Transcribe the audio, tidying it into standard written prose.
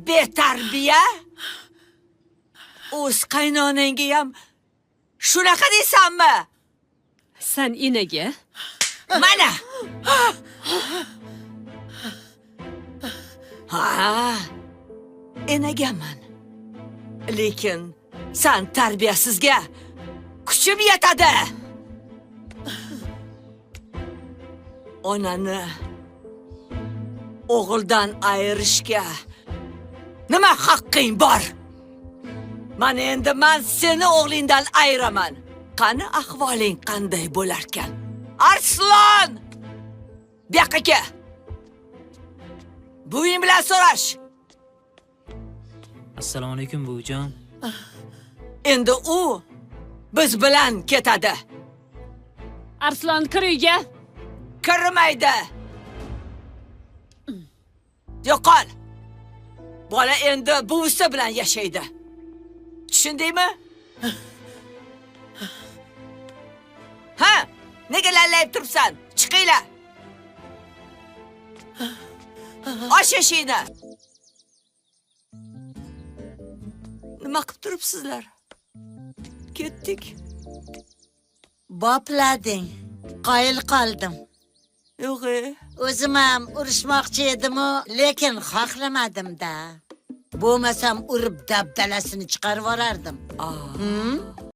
betarbiya? O'z qaynonangga ham shunaqa deysanmi? Sen inaga? Mana. Ha, enagaman. Lekin sen tarbiyasizga kuchim yetadi. Onani o'g'ildan ayirishga nima haqqing bor? Mana endi men seni o'g'lingdan ayiraman. Qani ahvoling qanday bo'larkan? Arslon! Bu yoqqa kel. Buving bilan so'rash. Assalomu alaykum buvijon. Endi u biz bilan ketadi. Arslon kir uyga. Kirmaydi. Yo'qol. Bola endi buvisi bilan yashaydi. Tushundingmi? Ha? Nega lallayib turibsan? Chiqinglar. Osh eshikni. Nima qilib turibsizlar? Ketdik. Boplading. Qoyil qoldim. Yo'q-e. O'zim ham urishmoqchi edim-u, lekin xohlamadim-da. Bo'lmasam urib dabdalasini chiqarib yorardim.